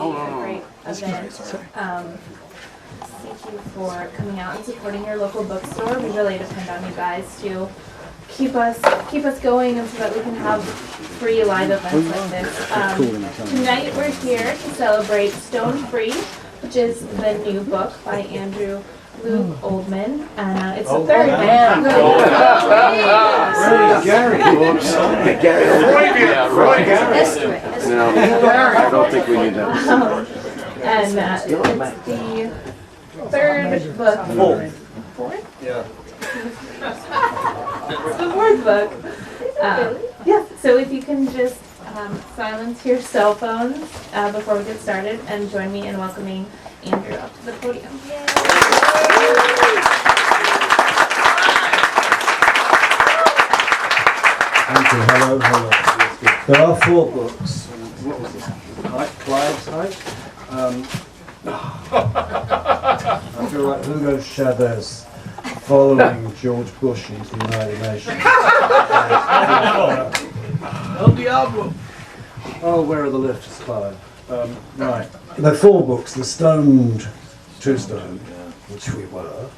a great event. Thank you for coming out and supporting your local bookstore. We really depend on you guys to keep us going, and so that we can have free live events like this. Tonight we're here to celebrate Stone Free, which is the new book by Andrew Oldham, and it's the third man. Gary. No, I don't think we need that. And it's the third book. Fourth? Yeah. It's the fourth book. Yeah, so if you can just silence your cell phones before we get started, and join me in welcoming Andrew up to the podium. Yay. Thank you. Hello. There are 4 books. What was this? Clive's height. I feel like Hugo Chavez following George Bush into the United Nations. El Diablo. Oh, where are the lifts, Clive? Right. There are 4 books. The Stoned, 2 Stoned, which we were.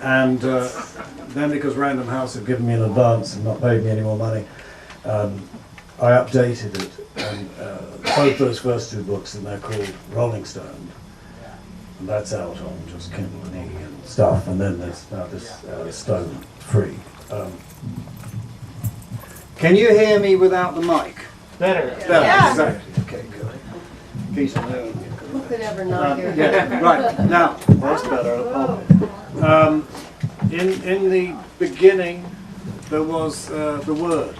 And then because Random House have given me an advance and not paid me any more money, I updated it. And both those first 2 books, and they're called Rolling Stone. And that's out on just Kindle and E and stuff. And then there's now this Stone Free. Can you hear me without the mic? Better. Yeah. Exactly. Okay, good. Peace and love. Who could ever not hear Yeah, right. Now, that's better. In the beginning, there was the word.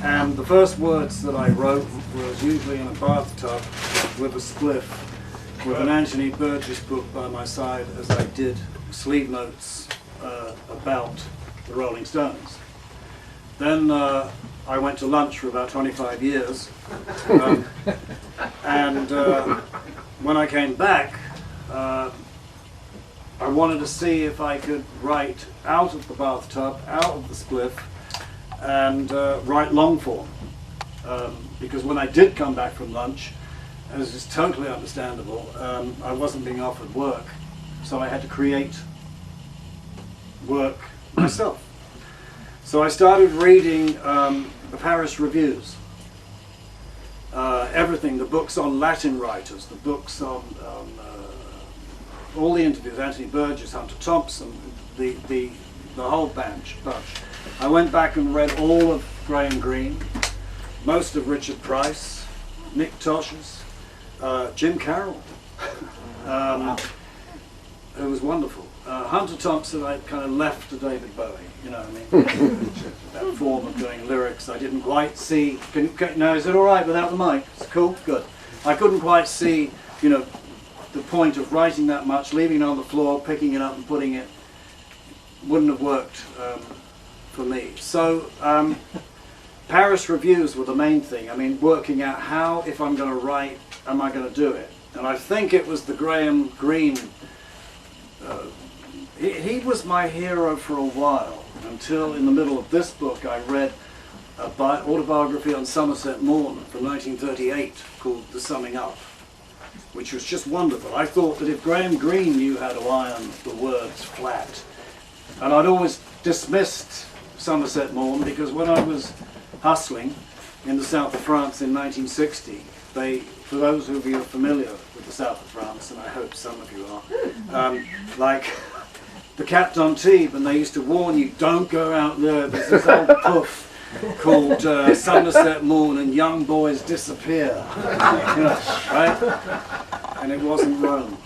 And the first words that I wrote was usually in a bathtub with a spliff, with an Anthony Burgess book by my side as I did sleeve notes about the Rolling Stones. Then I went to lunch for about 25 years, and when I came back, I wanted to see if I could write out of the bathtub, out of the spliff, and write long form. Because when I did come back from lunch, and this is totally understandable, I wasn't being offered work, so I had to create work myself. So I started reading the Paris reviews, everything, the books on Latin writers, the books on all the interviews, Anthony Burgess, Hunter Thompson, the whole bunch. I went back and read all of Graham Greene, most of Richard Price, Nick Tosh's, Jim Carroll, it was wonderful. Hunter Thompson, I kind of left to David Bowie, you know what I mean? That form of doing lyrics, I didn't quite see. No, is it all right without the mic? It's cool, good. I couldn't quite see, you know, the point of writing that much, leaving it on the floor, picking it up and putting it. Wouldn't have worked for me. So Paris reviews were the main thing. I mean, working out how, if I'm going to write, am I going to do it? And I think it was the Graham Greene. He was my hero for a while, until in the middle of this book I read an autobiography on Somerset Maugham from 1938 called The Summing Up, which was just wonderful. I thought that if Graham Greene knew how to iron the words flat, and I'd always dismissed Somerset Maugham because when I was hustling in the south of France in 1960, for those of you who are familiar with the south of France, and I hope some of you are, like the Cat d'Antibes, and they used to warn you, don't go out there, there's this old puff called Somerset Maugham and young boys disappear, you know, right? And it wasn't Rome.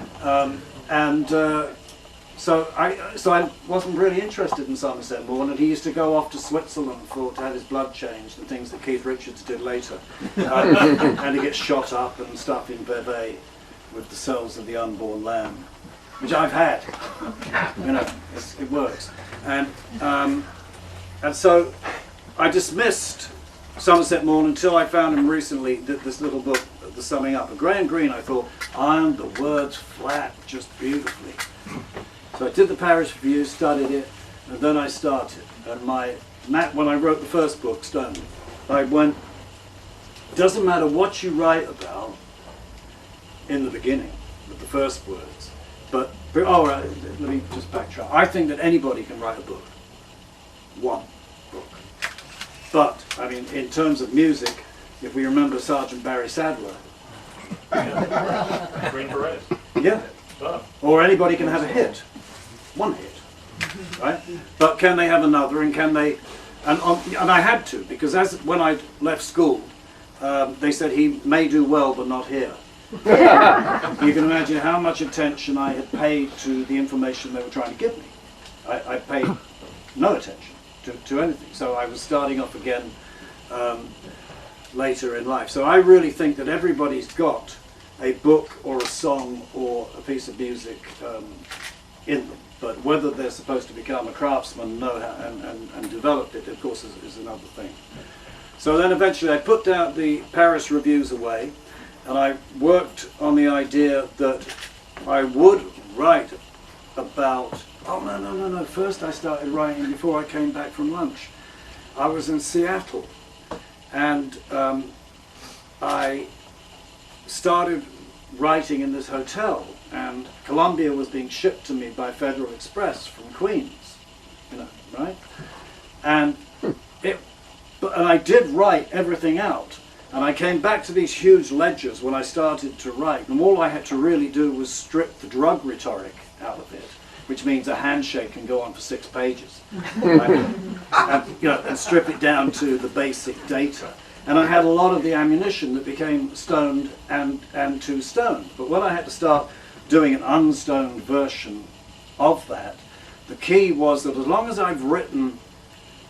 So I wasn't really interested in Somerset Maugham, and he used to go off to Switzerland to have his blood changed and things that Keith Richards did later, and he gets shot up and stuff in Vevey with the cells of the unborn lamb, which I've had. You know, it works. And so I dismissed Somerset Maugham until I found him recently, this little book, The Summing Up. And Graham Greene, I thought, ironed the words flat just beautifully. So I did the Paris review, studied it, and then I started. And when I wrote the first book, Stone, I went, doesn't matter what you write about, in the beginning with the first words. But oh, right, let me just backtrack. I think that anybody can write a book. One book. But, I mean, in terms of music, if we remember Sergeant Barry Sadler. Green Beret. Yeah. Or anybody can have a hit. One hit. Right? But can they have another, and can they... And I had to, because when I left school, they said he may do well, but not here. You can imagine how much attention I had paid to the information they were trying to give me. I paid no attention to anything. So I was starting off again later in life. So I really think that everybody's got a book or a song or a piece of music in them. But whether they're supposed to become a craftsman and develop it, of course, is another thing. So then eventually I put down the Paris reviews away, and I worked on the idea that I would write about... Oh, no. First I started writing before I came back from lunch. I was in Seattle, and I started writing in this hotel, and Columbia was being shipped to me by Federal Express from Queens, right? And I did write everything out, and I came back to these huge ledgers when I started to write, and all I had to really do was strip the drug rhetoric out of it, which means a handshake can go on for 6 pages, right? and strip it down to the basic data. And I had a lot of the ammunition that became stoned and too stoned. But when I had to start doing an unstoned version of that, the key was that as long as I've written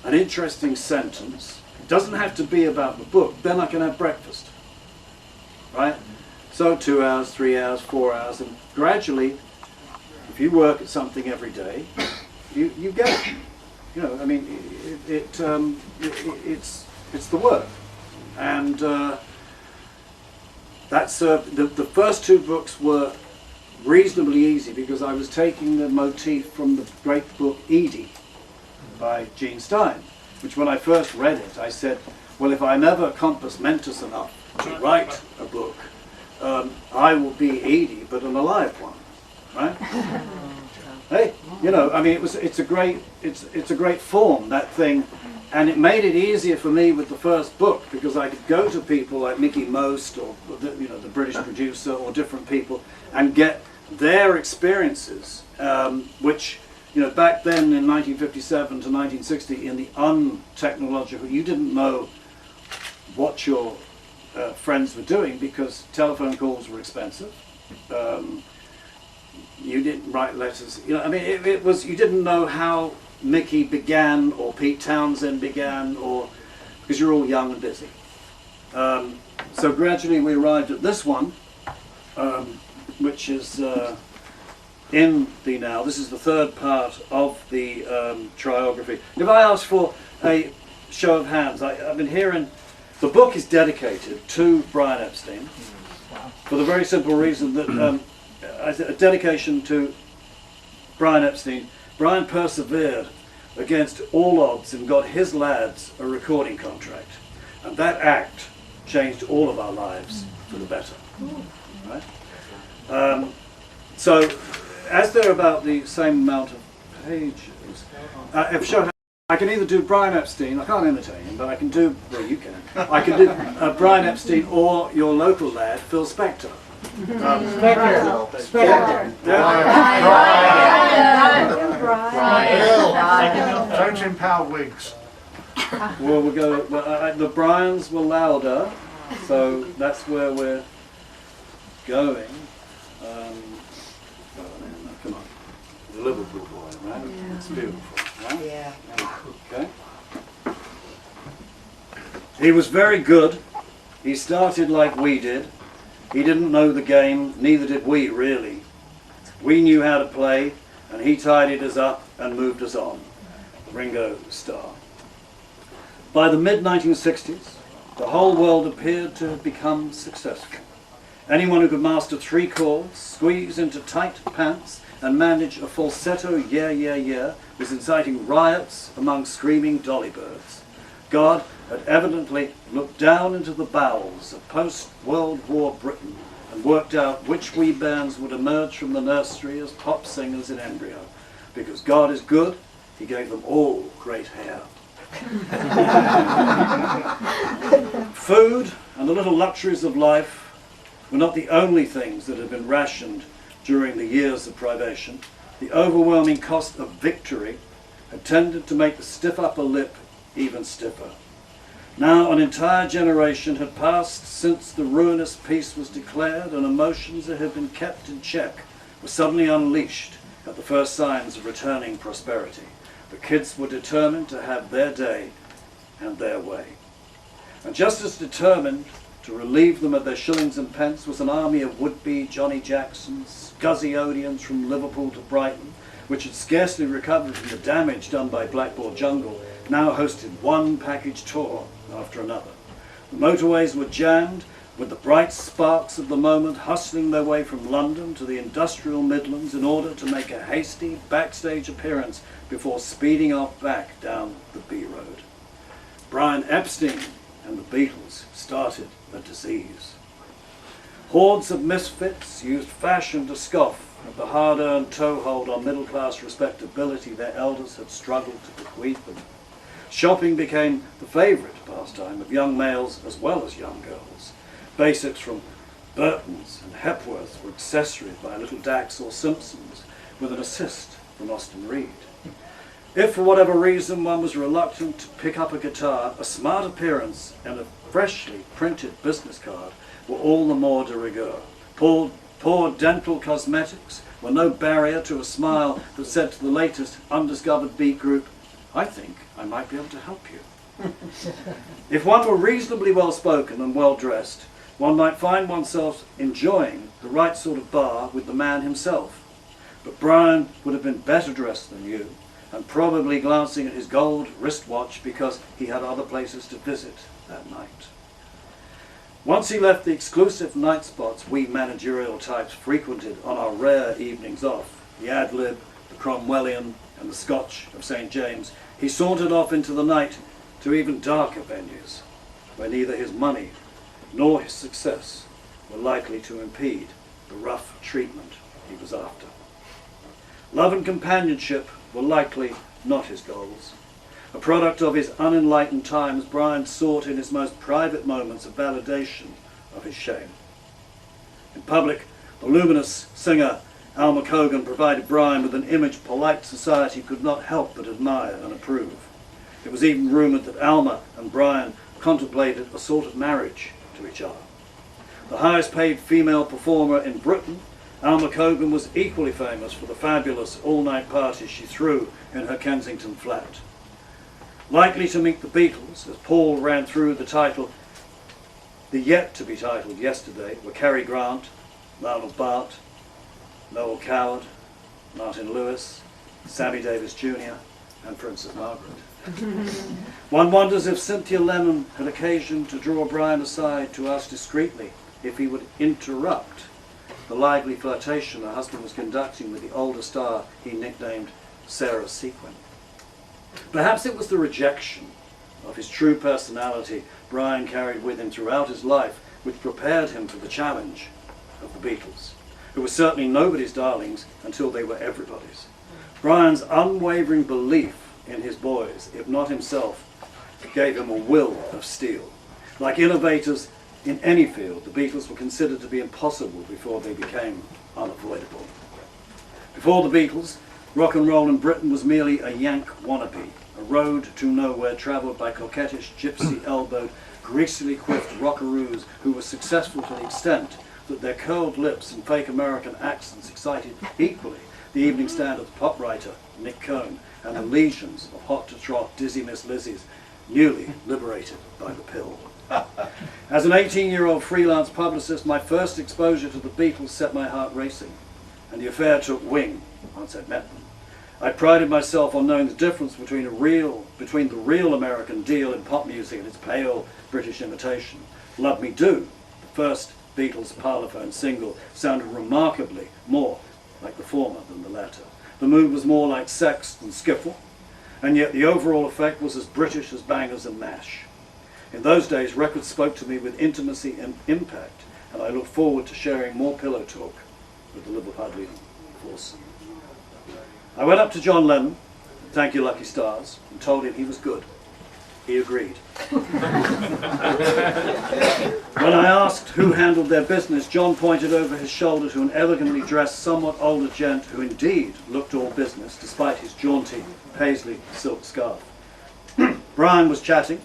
an interesting sentence, it doesn't have to be about the book, then I can have breakfast, right? So 2 hours, 3 hours, 4 hours, and gradually, if you work at something every day, you get it. I mean, it's the work. And that's the first 2 books were reasonably easy because I was taking the motif from the great book Edie by Gene Stein, which when I first read it, I said, well, if I'm ever compos mentis enough to write a book, I will be Edie, but an alive one, right? Hey, I mean, it's a great form, that thing. And it made it easier for me with the first book because I could go to people like Mickey Most or the British producer or different people and get their experiences, which back then in 1957 to 1960 in the untechnological, you didn't know what your friends were doing because telephone calls were expensive. You didn't write letters. I mean, it was, you didn't know how Mickey began or Pete Townsend began, or because you're all young and busy. So gradually we arrived at this one, which is in the now. This is the 3rd part of the triography. If I ask for a show of hands, I've been hearing the book is dedicated to Brian Epstein for the very simple reason that a dedication to Brian Epstein. Brian persevered against all odds and got his lads a recording contract. And that act changed all of our lives for the better. Right? So, as they're about the same amount of pages, I can either do Brian Epstein, I can't imitate him, but I can do, well you can, I can do Brian Epstein or your local lad, Phil Spector. Spector. Don't empower wigs. Well, we'll go. The Bryans were louder, so that's where we're going. Come on, Liverpool boy, right? It's beautiful, right? Yeah. Okay. He was very good. He started like we did. He didn't know the game, neither did we really. We knew how to play, and he tidied us up and moved us on. Ringo Starr. By the mid-1960s, the whole world appeared to have become successful. Anyone who could master 3 chords, squeeze into tight pants, and manage a falsetto yeah, yeah, yeah was inciting riots among screaming dolly birds. God had evidently looked down into the bowels of post-World War Britain and and worked out which wee bands would emerge from the nursery as pop singers in embryo. Because God is good, he gave them all great hair. Food and the little luxuries of life were not the only things that had been rationed during the years of privation. The overwhelming cost of victory had tended to make the stiff upper lip even stiffer. Now an entire generation had passed since the ruinous peace was declared, and emotions that had been kept in check were suddenly unleashed at the first signs of returning prosperity. The kids were determined to have their day and their way. And just as determined to relieve them of their shillings and pence was an army of would-be Johnny Jacksons, Scuzzy Odeons from Liverpool to Brighton, which had scarcely recovered from the damage done by Blackboard Jungle, now hosted one package tour after another. The motorways were jammed, with the bright sparks of the moment hustling their way from London to the industrial Midlands in order to make a hasty backstage appearance before speeding off back down the B road. Brian Epstein and the Beatles started a disease. Hordes of misfits used fashion to scoff at the hard-earned toehold on middle-class respectability their elders had struggled to bequeath them. Shopping became the favourite pastime of young males as well as young girls. Basics from Burton's and Hepworth's were accessoried by little Dax or Simpsons, with an assist from Austin Reed. If for whatever reason one was reluctant to pick up a guitar, a smart appearance and a freshly printed business card were all the more de rigueur. Poor dental cosmetics were no barrier to a smile that said to the latest undiscovered beat group, "I think I might be able to help you." If one were reasonably well-spoken and well-dressed, one might find oneself enjoying the right sort of bar with the man himself. But Brian would have been better dressed than you, and probably glancing at his gold wristwatch because he had other places to visit that night. Once he left the exclusive night spots we managerial types frequented on our rare evenings off, the Ad-Lib, the Cromwellian, and the Scotch of St. James, he sauntered off into the night to even darker venues, where neither his money nor his success were likely to impede the rough treatment he was after. Love and companionship were likely not his goals. A product of his unenlightened times, Brian sought in his most private moments a validation of his shame. In public, the luminous singer Alma Cogan provided Brian with an image polite society could not help but admire and approve. It was even rumoured that Alma and Brian contemplated a sort of marriage to each other. The highest paid female performer in Britain, Alma Cogan was equally famous for the fabulous all-night parties she threw in her Kensington flat. Likely to meet the Beatles, as Paul ran through the yet-to-be titled yesterday, were Cary Grant, Ronald Bart, Noel Coward, Martin Lewis, Sammy Davis Jr., and Princess Margaret. One wonders if Cynthia Lennon had occasion to draw Brian aside to ask discreetly if he would interrupt the lively flirtation her husband was conducting with the older star he nicknamed Sarah Sequin. Perhaps it was the rejection of his true personality Brian carried with him throughout his life which prepared him for the challenge of the Beatles, who were certainly nobody's darlings until they were everybody's. Brian's unwavering belief in his boys, if not himself, gave him a will of steel. Like innovators in any field, the Beatles were considered to be impossible before they became unavoidable. Before the Beatles, rock and roll in Britain was merely a Yank wannabe, a road to nowhere travelled by coquettish, gypsy-elbowed, greasily quiffed rockaroos who were successful to the extent that their curled lips and fake American accents excited equally the evening stand of the pop writer Nick Cone and the legions of hot-to-trot dizzy Miss Lizzies newly liberated by the pill. As an 18-year-old freelance publicist, my first exposure to the Beatles set my heart racing, and the affair took wing once I'd met them. I prided myself on knowing the difference between the real American deal in pop music and its pale British imitation. Love Me Do, the first Beatles parlophone single, sounded remarkably more like the former than the latter. The mood was more like Sex than Skiffle, and yet the overall effect was as British as Bangers and Mash. In those days, records spoke to me with intimacy and impact, and I look forward to sharing more pillow talk with the Liverpudlian force. I went up to John Lennon, thank you Lucky Stars, and told him he was good. He agreed. When I asked who handled their business, John pointed over his shoulder to an elegantly dressed, somewhat older gent who indeed looked all business, despite his jaunty paisley silk scarf. Brian was chatting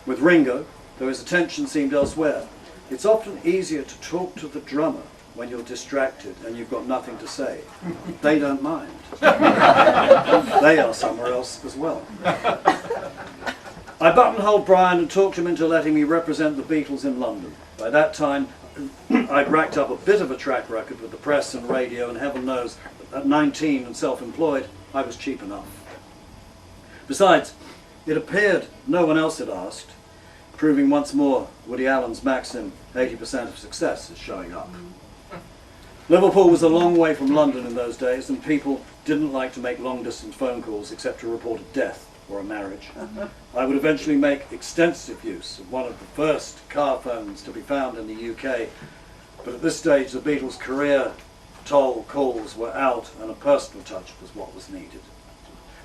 with Ringo, though his attention seemed elsewhere. It's often easier to talk to the drummer when you're distracted and you've got nothing to say. They don't mind. They are somewhere else as well. I buttonholed Brian and talked him into letting me represent the Beatles in London. By that time, I'd racked up a bit of a track record with the press and radio, and heaven knows, at 19 and self-employed, I was cheap enough. Besides, it appeared no one else had asked, proving once more Woody Allen's maxim, 80% of success is showing up. Liverpool was a long way from London in those days, and people didn't like to make long-distance phone calls except to report a death or a marriage. I would eventually make extensive use of one of the first car phones to be found in the UK, but at this stage the Beatles' career toll calls were out and a personal touch was what was needed.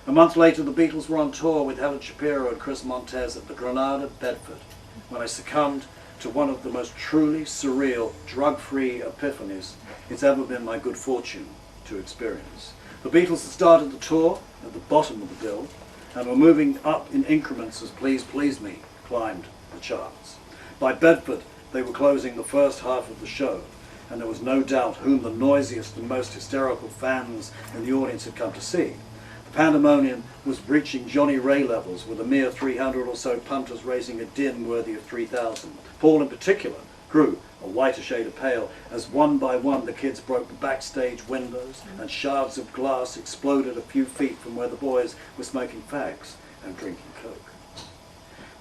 A month later the Beatles were on tour with Helen Shapiro and Chris Montez at the Granada, Bedford, when I succumbed to one of the most truly surreal, drug-free epiphanies it's ever been my good fortune to experience. The Beatles had started the tour at the bottom of the bill, and were moving up in increments as Please Please Me climbed the charts. By Bedford, they were closing the first half of the show, and there was no doubt whom the noisiest and most hysterical fans in the audience had come to see. The pandemonium was reaching Johnny Ray levels, with a mere 300 or so punters raising a din worthy of 3,000. Paul in particular grew a whiter shade of pale as one by one the kids broke the backstage windows and shards of glass exploded a few feet from where the boys were smoking fags and drinking coke.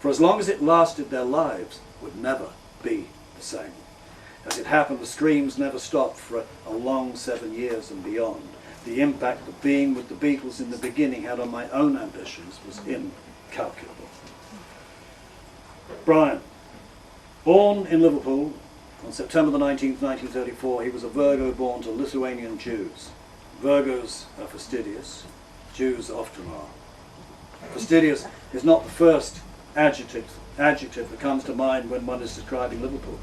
For as long as it lasted, their lives would never be the same. As it happened, the screams never stopped for a long 7 years and beyond. The impact of being with the Beatles in the beginning had on my own ambitions was incalculable. Brian, born in Liverpool on September the 19th, 1934, he was a Virgo born to Lithuanian Jews. Virgos are fastidious. Jews often are. Fastidious is not the first adjective that comes to mind when one is describing Liverpool.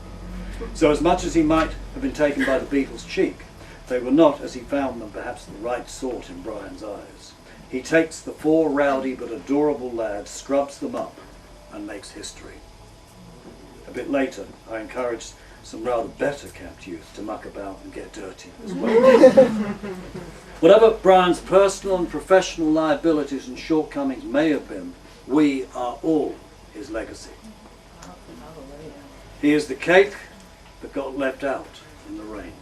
So as much as he might have been taken by the Beatles' cheek, they were not, as he found them, perhaps the right sort in Brian's eyes. He takes the four rowdy but adorable lads, scrubs them up, and makes history. A bit later, I encouraged some rather better camped youth to muck about and get dirty as well. Whatever Brian's personal and professional liabilities and shortcomings may have been, we are all his legacy. He is the cake that got left out in the rain.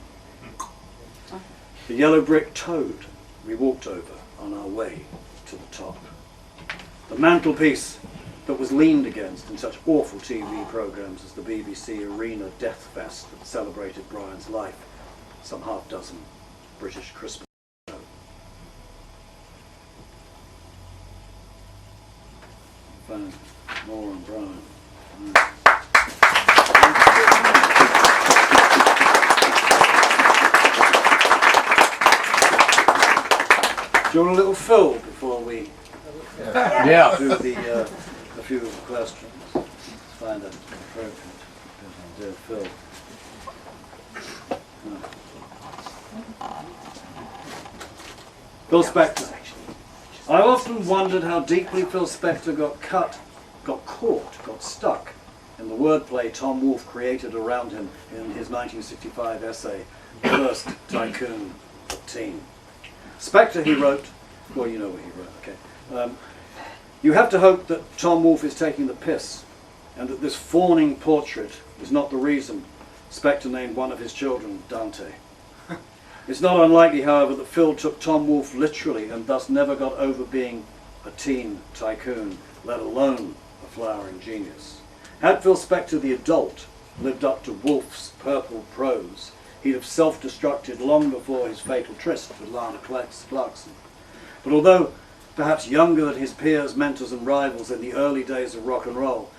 The yellow brick toad we walked over on our way to the top. The mantelpiece that was leaned against in such awful TV programmes as the BBC Arena Death Fest that celebrated Brian's life some half dozen British Christmas ago. Found more on Brian. Do you want a little fill before we Yeah. do the a few questions? Let's find that appropriate. Do a fill. Phil Spector. I often wondered how deeply Phil Spector got caught, got stuck in the wordplay Tom Wolfe created around him in his 1965 essay, First Tycoon Teen. Spector, he wrote, well, you know what he wrote, okay. You have to hope that Tom Wolfe is taking the piss, and that this fawning portrait is not the reason Spector named one of his children Dante. It's not unlikely, however, that Phil took Tom Wolfe literally and thus never got over being a teen tycoon, let alone a flowering genius. Had Phil Spector the adult lived up to Wolfe's purple prose, he'd have self-destructed long before his fatal tryst with Lana Clarkson. But although perhaps younger than his peers, mentors and rivals in the early days of rock and roll,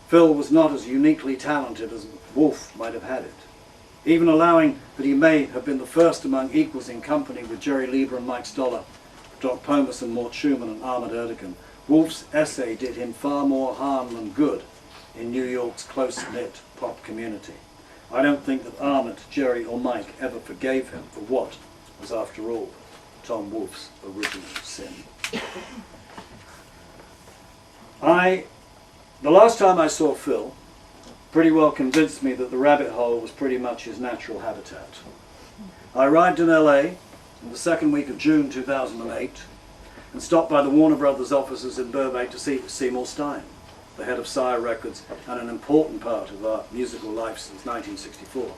Phil was not as uniquely talented as Wolf might have had it. Even allowing that he may have been the first among equals in company with Jerry Lieber and Mike Stoller, Doc Pomus and Mort Schumann and Ahmet Erdogan, Wolf's essay did him far more harm than good in New York's close-knit pop community. I don't think that Ahmet, Jerry or Mike ever forgave him for what was, after all, Tom Wolfe's original sin. The last time I saw Phil pretty well convinced me that the rabbit hole was pretty much his natural habitat. I arrived in LA in the second week of June 2008 and stopped by the Warner Brothers offices in Burbank to see Seymour Stein, the head of Sire Records and an important part of our musical life since 1964.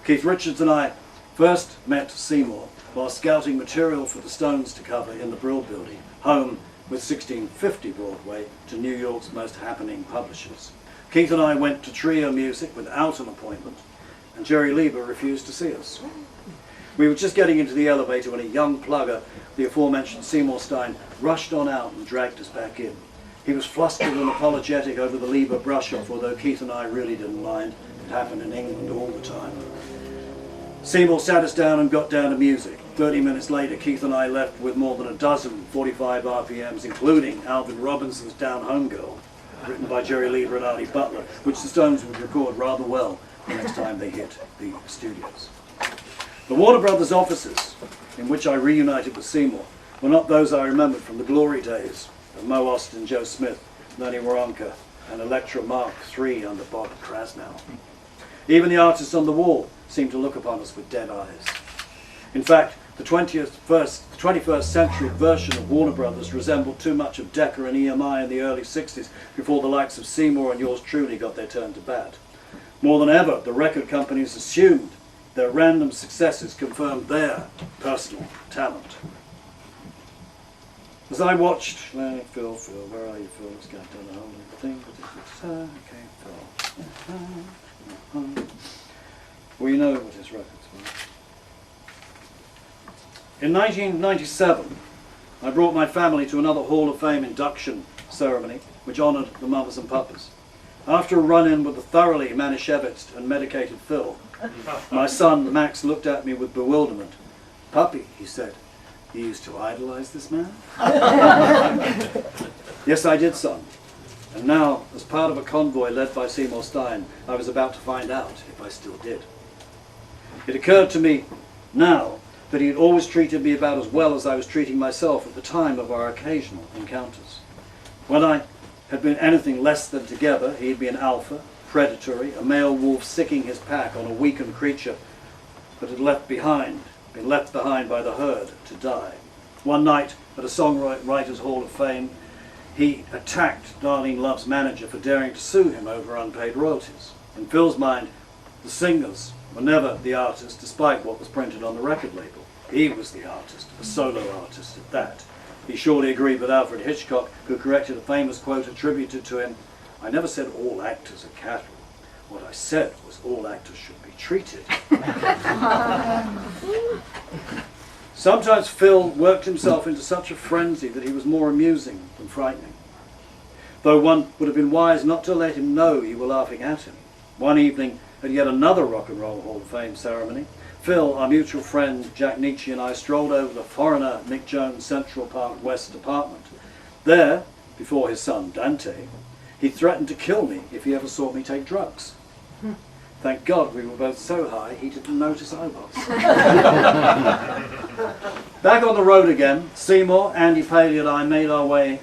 Keith Richards and I first met Seymour while scouting material for the Stones to cover in the Brill Building, home with 1650 Broadway to New York's most happening publishers. Keith and I went to Trio Music without an appointment, and Jerry Lieber refused to see us. We were just getting into the elevator when a young plugger, the aforementioned Seymour Stein, rushed on out and dragged us back in. He was flustered and apologetic over the Lieber brush-off, although Keith and I really didn't mind. It happened in England all the time. Seymour sat us down and got down to music. 30 minutes later, Keith and I left with more than a dozen 45 RPMs, including Alvin Robinson's Down Home Girl, written by Jerry Lieber and Artie Butler, which the Stones would record rather well the next time they hit the studios. The Warner Brothers offices, in which I reunited with Seymour, were not those I remembered from the glory days of Mo Austin, Joe Smith, Lenny Waronker, and Electra Mark III under Bob Krasnow. Even the artists on the wall seemed to look upon us with dead eyes. In fact, the 21st century version of Warner Brothers resembled too much of Decca and EMI in the early 60s before the likes of Seymour and yours truly got their turn to bat. More than ever, the record companies assumed their random successes confirmed their personal talent. As I watched, Phil, where are you, Phil? Let's get to the whole thing. Okay, Phil. Well, you know what his records were. In 1997, I brought my family to another Hall of Fame induction ceremony, which honoured the Mamas and Papas. After a run-in with the thoroughly Manischewitz and medicated Phil, my son Max looked at me with bewilderment. "Puppy," he said, "you used to idolize this man?" Yes, I did, son. And now, as part of a convoy led by Seymour Stein, I was about to find out if I still did. It occurred to me now that he had always treated me about as well as I was treating myself at the time of our occasional encounters. When I had been anything less than together, he'd be an alpha, predatory, a male wolf sicking his pack on a weakened creature that had been left behind by the herd to die. One night at a Songwriters Hall of Fame, he attacked Darlene Love's manager for daring to sue him over unpaid royalties. In Phil's mind, the singers were never the artist, despite what was printed on the record label. He was the artist, a solo artist at that. He surely agreed with Alfred Hitchcock, who corrected a famous quote attributed to him: "I never said all actors are cattle. What I said was all actors should be treated." Sometimes Phil worked himself into such a frenzy that he was more amusing than frightening, though one would have been wise not to let him know you were laughing at him. One evening, at yet another Rock and Roll Hall of Fame ceremony, Phil, our mutual friend Jack Nietzsche, and I strolled over the foreigner Nick Jones' Central Park West apartment. There, before his son Dante, he threatened to kill me if he ever saw me take drugs. Thank God we were both so high he didn't notice I was. Back on the road again, Seymour, Andy Paley and I made our way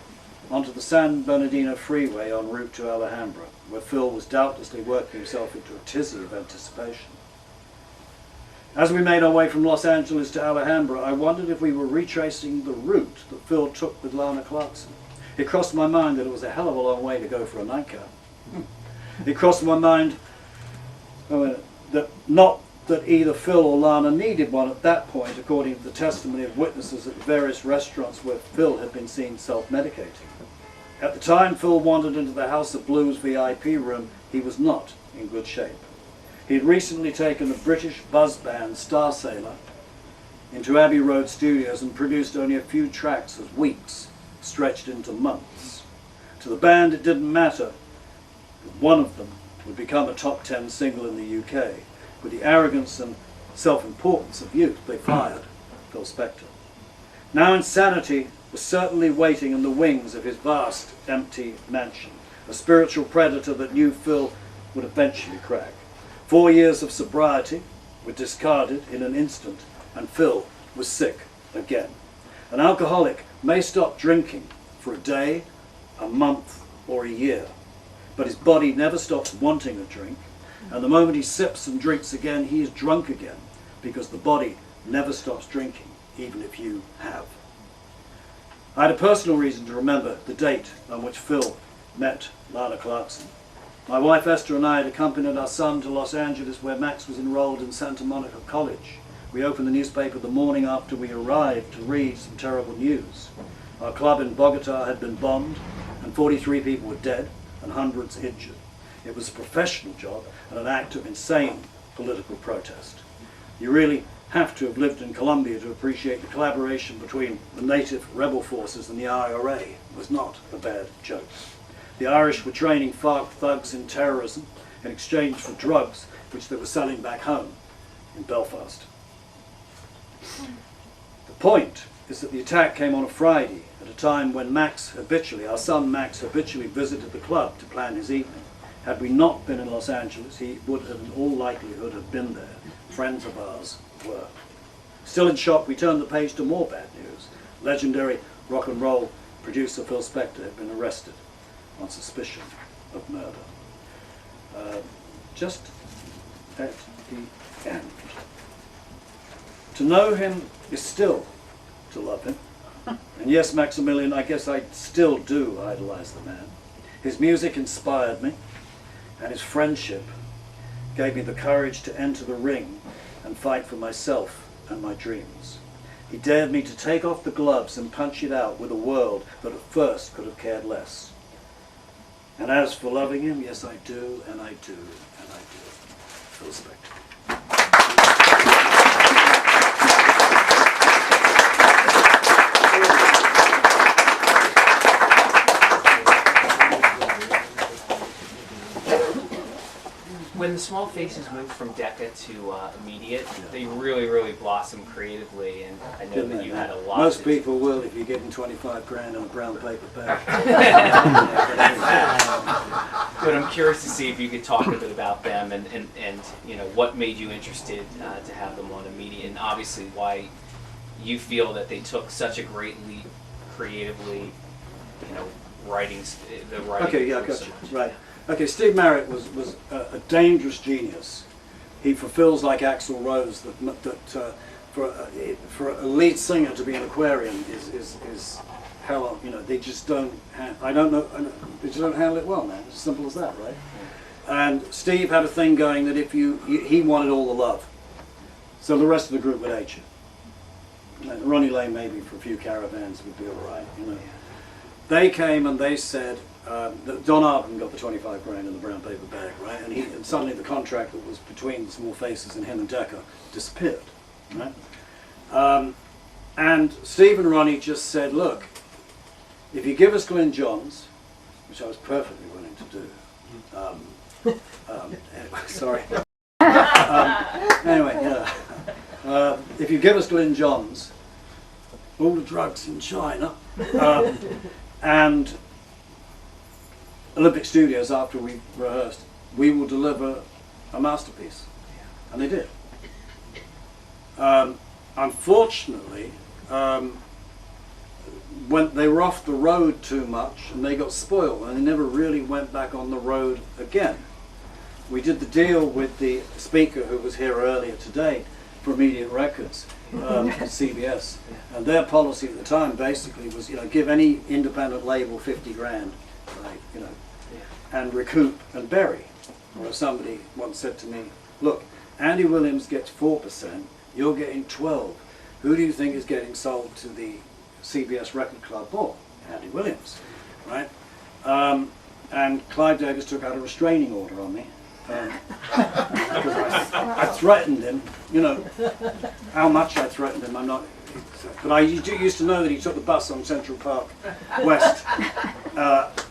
onto the San Bernardino Freeway en route to Alhambra, where Phil was doubtlessly working himself into a tizzy of anticipation. As we made our way from Los Angeles to Alhambra, I wondered if we were retracing the route that Phil took with Lana Clarkson. It crossed my mind that it was a hell of a long way to go for a nightcap. It crossed my mind that not that either Phil or Lana needed one at that point, according to the testimony of witnesses at various restaurants where Phil had been seen self-medicating. At the time Phil wandered into the House of Blues VIP room, he was not in good shape. He had recently taken the British buzz band Star Sailor into Abbey Road Studios and produced only a few tracks as weeks stretched into months. To the band it didn't matter One of them would become a top 10 single in the UK. With the arrogance and self-importance of youth, they fired Phil Spector. Now insanity was certainly waiting in the wings of his vast, empty mansion, a spiritual predator that knew Phil would eventually crack. 4 years of sobriety were discarded in an instant, and Phil was sick again. An alcoholic may stop drinking for a day, a month, or a year, but his body never stops wanting a drink, and the moment he sips and drinks again, he is drunk again, because the body never stops drinking, even if you have. I had a personal reason to remember the date on which Phil met Lana Clarkson. My wife Esther and I had accompanied our son to Los Angeles, where Max was enrolled in Santa Monica College. We opened the newspaper the morning after we arrived to read some terrible news. Our club in Bogota had been bombed, and 43 people were dead and hundreds injured. It was a professional job and an act of insane political protest. You really have to have lived in Colombia to appreciate the collaboration between the native rebel forces and the IRA. It was not a bad joke. The Irish were training FARC thugs in terrorism in exchange for drugs which they were selling back home in Belfast. The point is that the attack came on a Friday at a time when our son Max habitually visited the club to plan his evening. Had we not been in Los Angeles, he would in all likelihood have been there. Friends of ours were. Still in shock, we turned the page to more bad news. Legendary rock and roll producer Phil Spector had been arrested on suspicion of murder. Just at the end. To know him is still to love him. And yes, Maximilian, I guess I still do idolize the man. His music inspired me, and his friendship gave me the courage to enter the ring and fight for myself and my dreams. He dared me to take off the gloves and punch it out with a world that at first could have cared less. And as for loving him, yes, I do, and I do, and I do. Phil Spector. When the Small Faces moved from Decca to Immediate, they really blossomed creatively, and I know that you had a lot. Most people will if you're getting 25 grand on a brown paper bag. But I'm curious to see if you could talk a bit about them and you know what made you interested to have them on Immediate, and obviously why you feel that they took such a great leap creatively, you know, writing. Okay, yeah, I got you. Right. Okay, Steve Marriott was a dangerous genius. He fulfills, like Axl Rose, that for a lead singer to be an Aquarian is hell. You know, they just don't. They just don't handle it well, man. It's as simple as that, right? And Steve had a thing going that if he wanted all the love, so the rest of the group would hate you. And Ronnie Lane maybe for a few caravans would be all right, you know. They came and they said. Don Arden got the 25 grand in the brown paper bag, right? And suddenly the contract that was between the Small Faces and him and Decca disappeared, right? And Steve and Ronnie just said, look, if you give us Glyn Johns, which I was perfectly willing to do. Anyway, sorry. If you give us Glyn Johns, all the drugs in China, and Olympic Studios, after we rehearsed, we will deliver a masterpiece. And they did. Unfortunately, when they were off the road too much and they got spoiled and they never really went back on the road again. We did the deal with the speaker who was here earlier today for Immediate Records, CBS. And their policy at the time basically was, you know, give any independent label 50 grand, right, you know, and recoup and bury. Or somebody once said to me, look, Andy Williams gets 4%, you're getting 12. Who do you think is getting sold to the CBS Record Club more? Andy Williams, right? And Clive Davis took out a restraining order on me. Because I threatened him, you know, how much I threatened him, I'm not, but I used to know that he took the bus on Central Park West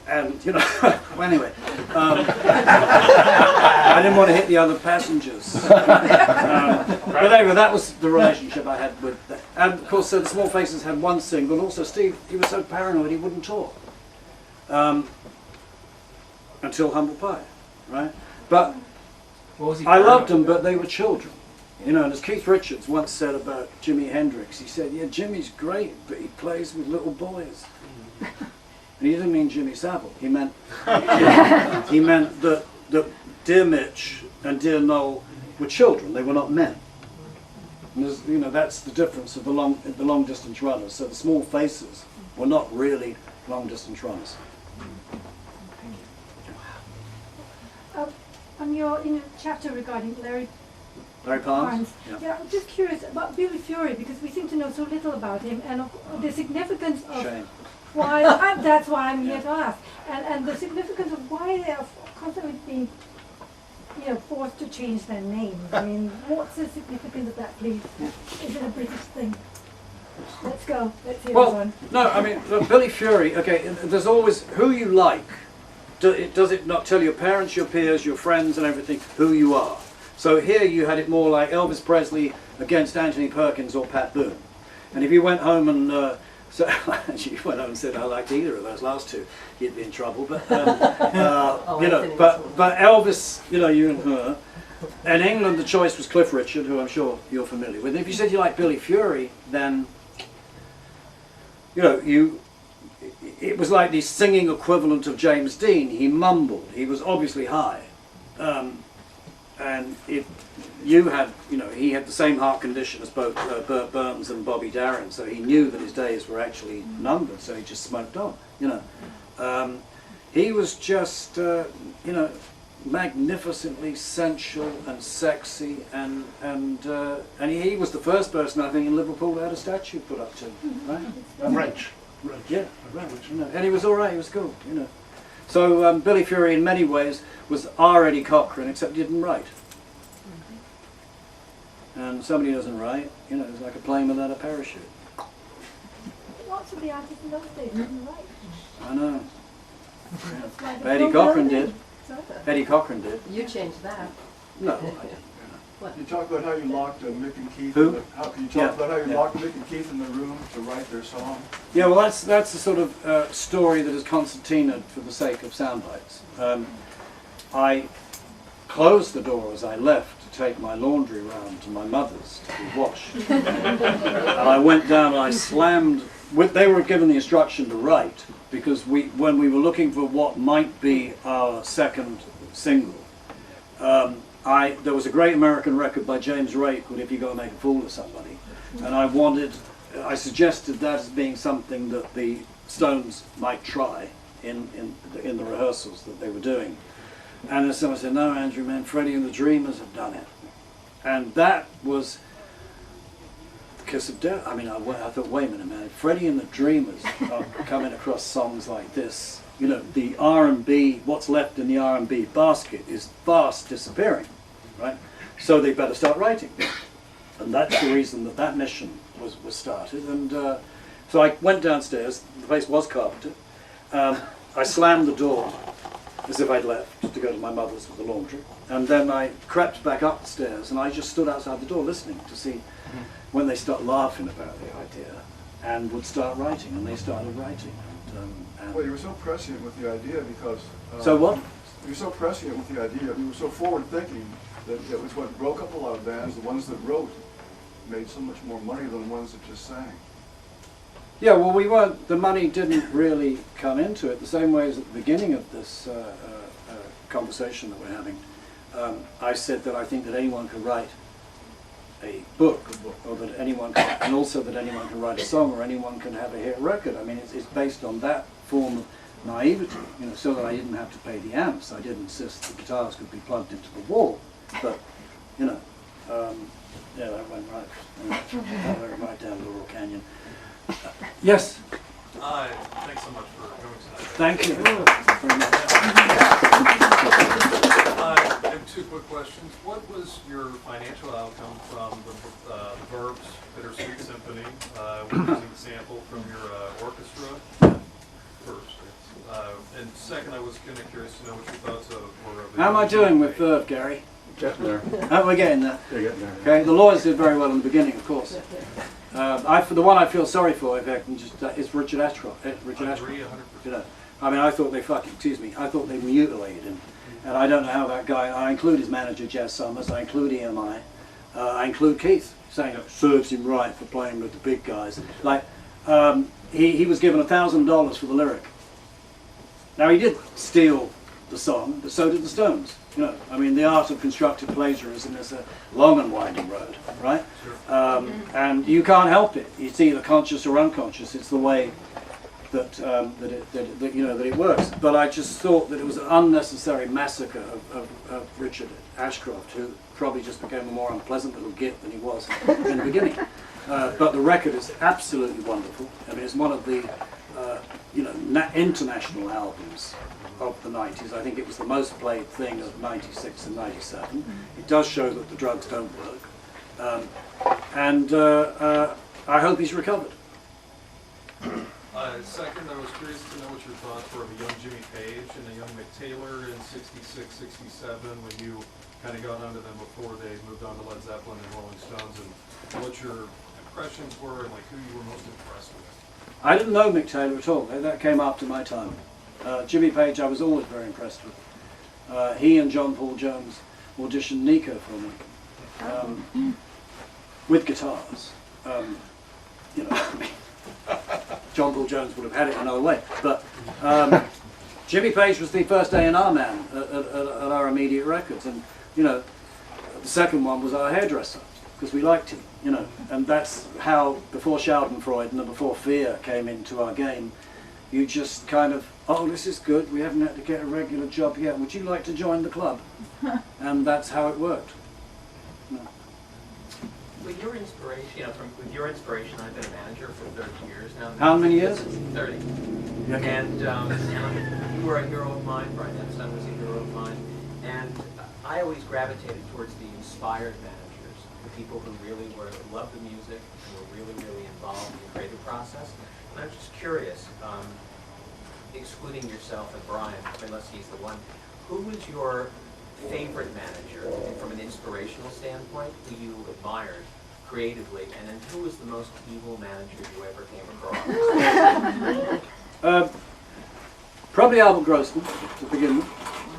And, you know, well, anyway, I didn't want to hit the other passengers. But anyway, that was the relationship I had with them. And of course, the Small Faces had one single, and also Steve, he was so paranoid he wouldn't talk. Until Humble Pie, right? But What was he I loved paranoid them, but they were children. You know, and as Keith Richards once said about Jimi Hendrix, he said, yeah, Jimmy's great, but he plays with little boys. And he didn't mean Jimmy Savile. He meant that Dear Mitch and Dear Noel were children. They were not men. And you know, that's the difference of the long distance runners. So the Small Faces were not really long distance runners. In your chapter regarding Larry Larry Parnes? Yeah, I'm just curious about Billy Fury, because we seem to know so little about him, and the significance of Shame. why, that's why I'm here to ask, and the significance of why they are constantly being, forced to change their names. I mean, what's the significance of that, please? Is it a British thing? Let's go, let's hear this one. No, I mean, Billy Fury, okay, there's always who you like. Does it not tell your parents, your peers, your friends and everything who you are? So here you had it more like Elvis Presley against Anthony Perkins or Pat Boone. And if you went home and you went home and said I liked either of those last two, you'd be in trouble. But but Elvis, you and her. In England, the choice was Cliff Richard, who I'm sure you're familiar with. And if you said you like Billy Fury, then it was like the singing equivalent of James Dean. He mumbled. He was obviously high. And if you had, he had the same heart condition as both Burt Burns and Bobby Darin, so he knew that his days were actually numbered, so he just smoked on, He was just, magnificently sensual and sexy, and he was the first person, I think, in Liverpool that had a statue put up to him, right? Wrench. Yeah, right. And he was all right. He was cool, So Billy Fury, in many ways, was our Eddie Cochran, except he didn't write. And somebody who doesn't write, it's like a plane without a parachute. Lots of the artists in those days didn't write. I know. That's why But they Eddie don't Cochran know did. them. Eddie Cochran did. You changed that. No, I didn't. You talk about how you locked Mick and Keith. Who? About how you locked Mick and Keith in the room to write their song. Yeah, well, that's the sort of story that is concertinaed for the sake of sound bites. I closed the door as I left to take my laundry round to my mother's to be washed. And I went down and I slammed. They were given the instruction to write, because when we were looking for what might be our second single, there was a great American record by James Ray called If You're Gonna Make a Fool of Somebody, and I suggested that as being something that the Stones might try in the rehearsals that they were doing. And then someone said, no, Andrew, man, Freddie and the Dreamers have done it. And that was the kiss of death. I mean, I thought, wait a minute, man, Freddie and the Dreamers are coming across songs like this. The R&B, what's left in the R&B basket is fast disappearing, right? So they better start writing. And that's the reason that mission was started. And so I went downstairs, the place was carpeted. I slammed the door as if I'd left to go to my mother's with the laundry. And then I crept back up the stairs, and I just stood outside the door listening to see when they start laughing about the idea and would start writing, and they started writing. Well, you were so prescient with the idea because... So what? You were so prescient with the idea, you were so forward-thinking that it was what broke up a lot of bands. The ones that wrote made so much more money than the ones that just sang. Yeah, well, the money didn't really come into it the same way as at the beginning of this conversation that we're having. I said that I think that anyone can write a book, or that anyone can, and also that anyone can write a song, or anyone can have a hit record. I mean, it's based on that form of naivety, so that I didn't have to pay the amps. I did insist the guitars could be plugged into the wall, but, yeah, that went right down Laurel Canyon. Yes? Thanks so much for coming tonight. Thank you very much. I have two quick questions. What was your financial outcome from the Verbs Bittersweet Symphony? We're using the sample from your orchestra first. And was kind of curious to know what your thoughts were of the... How am I doing with Verve, Gary? Getting there. How we're getting there. They're getting there. Okay, the lawyers did very well in the beginning, of course. The one I feel sorry for, if I can just, is Richard Ashcroft. Richard I Ashcroft. agree 100%. You know, I mean, I thought they I thought they mutilated him. And I don't know how that guy, I include his manager, Jazz Summers, I include EMI, I include Keith, saying it serves him right for playing with the big guys. Like, he was given $1,000 for the lyric. Now, he did steal the song, but so did the Stones. You know, I mean, the art of constructive plagiarism is a long and winding road, right? And you can't help it. It's either conscious or unconscious. It's the way that that it works. But I just thought that it was an unnecessary massacre of Richard Ashcroft, who probably just became a more unpleasant little git than he was in the beginning. But the record is absolutely wonderful. I mean, it's one of the international albums of the 90s. I think it was the most played thing of 96 and 97. It does show that the drugs don't work. And I hope he's recovered. Second, I was curious to know what your thoughts were of a young Jimmy Page and a young Mick Taylor in 66, 67, when you kind of got onto them before they moved on to Led Zeppelin and Rolling Stones, and what your impressions were and like who you were most impressed with. I didn't know Mick Taylor at all. That came after my time. Jimmy Page I was always very impressed with. He and John Paul Jones auditioned Nico for me. With guitars. John Paul Jones would have had it another way. But Jimmy Page was the first A&R man at our immediate records. And, the second one was our hairdresser, because we liked him, And that's how, before Schadenfreude and before Fear came into our game, you just kind of, oh, this is good, we haven't had to get a regular job yet, would you like to join the club? And that's how it worked. With your inspiration, I've been a manager for 30 years now. How many years? 30. Okay. And you were a hero of mine, Brian Epstein was a hero of mine, and I always gravitated towards the inspired managers, the people who really loved the music, and were really involved in the creative process. And I'm just curious, excluding yourself and Brian, unless he's the one, who was your favorite manager from an inspirational standpoint, who you admired creatively, and then who was the most evil manager you ever came across? Probably Albert Grossman, to begin with.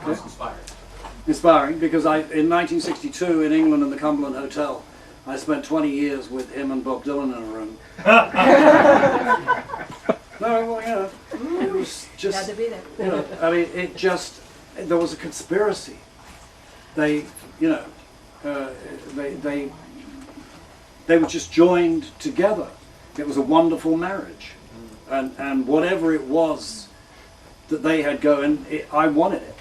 Most inspired. Inspiring, because in 1962 in England in the Cumberland Hotel, I spent 20 years with him and Bob Dylan in a room. No, well, it was just, Glad to be there. I mean, there was a conspiracy. They were just joined together. It was a wonderful marriage. And whatever it was that they had going, I wanted it,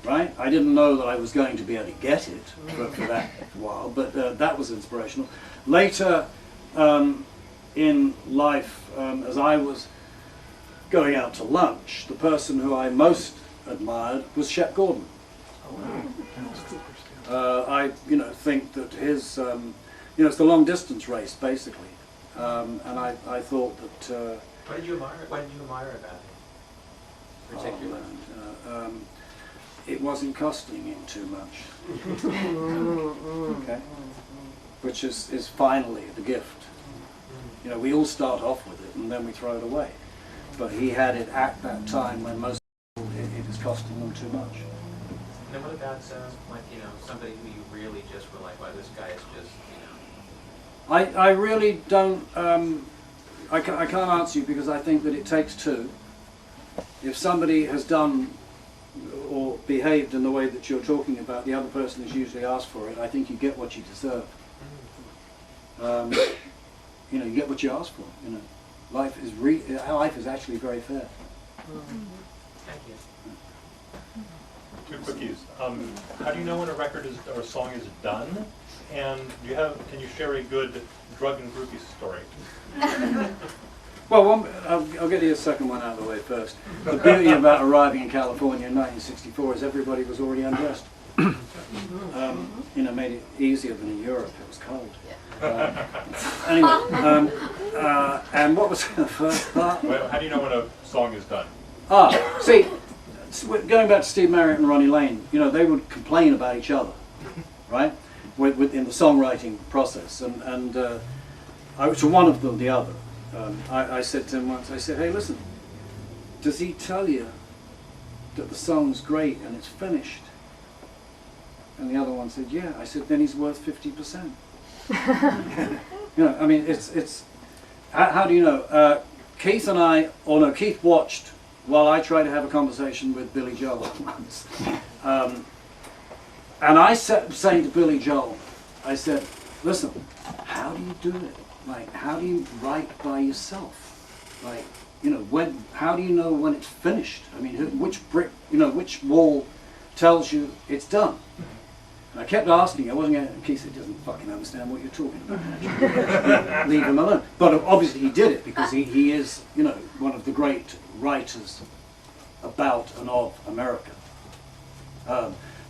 right? I didn't know that I was going to be able to get it for that while, but that was inspirational. Later in life, as I was going out to lunch, the person who I most admired was Shep Gordon. I think that his, it's the long distance race basically, and I thought that. What did you admire about him, particularly? It wasn't costing him too much. Okay, which is finally the gift. We all start off with it and then we throw it away, but he had it at that time when most people it is costing them too much. And then what about, somebody who you really just were like, wow, this guy is just, I really don't, I can't answer you because I think that it takes two. If somebody has done or behaved in the way that you're talking about, the other person has usually asked for it. I think you get what you deserve. You get what you ask for. Life is actually very fair. Thank you. Two quickies. How do you know when a record or a song is done? And can you share a good drug and groupie story? Well, I'll get you a second one out of the way first. The beauty about arriving in California in 1964 is everybody was already undressed. Made it easier than in Europe. It was cold. Anyway, and what was the first part? Well, how do you know when a song is done? See, going back to Steve Marriott and Ronnie Lane, you know, they would complain about each other, right? In the songwriting process, and I was to one of them, the other. I said to him once, I said, hey, listen, does he tell you that the song's great and it's finished? And the other one said, yeah. I said, then he's worth 50%. You know, I mean, it's how do you know? Keith and I, or no, Keith watched while I tried to have a conversation with Billy Joel once. And I said, saying to Billy Joel, I said, listen, how do you do it? Like, how do you write by yourself? Like, you know, how do you know when it's finished? I mean, which brick, you know, which wall tells you it's done? And I kept asking, I wasn't going to, Keith said, doesn't fucking understand what you're talking about. Leave him alone. But obviously he did it because he is, you know, one of the great writers about and of America.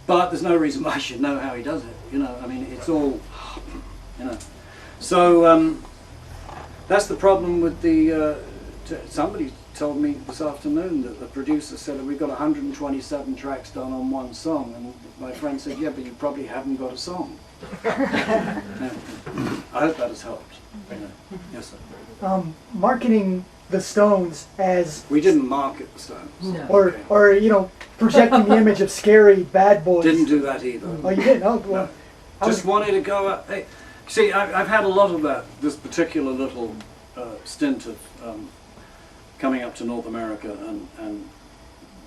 But there's no reason why I should know how he does it. You know, I mean, it's all, you know. So that's the problem with the. Somebody told me this afternoon that the producer said that we've got 127 tracks done on one song, and my friend said, "Yeah, but you probably haven't got a song." Yeah. I hope that has helped. You know. Yes, sir. Marketing the Stones as we didn't market the Stones, no. or you know, projecting the image of scary bad boys. Didn't do that either. Oh, you didn't? Oh, well, no. Just wanted to go out. Hey, see, I've had a lot of that. This particular little stint of coming up to North America and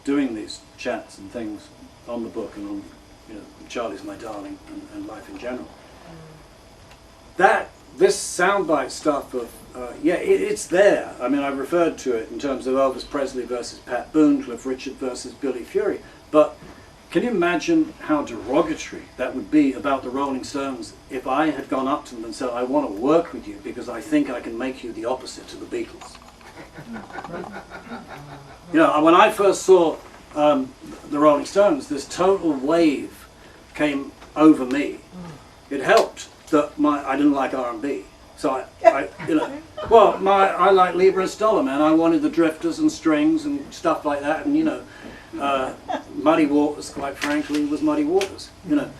doing these chats and things on the book and on, you know, Charlie's My Darling and life in general. This soundbite stuff of yeah, it's there. I mean, I referred to it in terms of Elvis Presley versus Pat Boone, Cliff Richard versus Billy Fury. But can you imagine how derogatory that would be about the Rolling Stones if I had gone up to them and said, I want to work with you because I think I can make you the opposite to the Beatles? You know, when I first saw the Rolling Stones, this total wave came over me. It helped that I didn't like R&B. So I you know, well, I like Lieber and Stoller, man. I wanted the drifters and strings and stuff like that, and you know, Muddy Waters, quite frankly, was Muddy Waters. You know,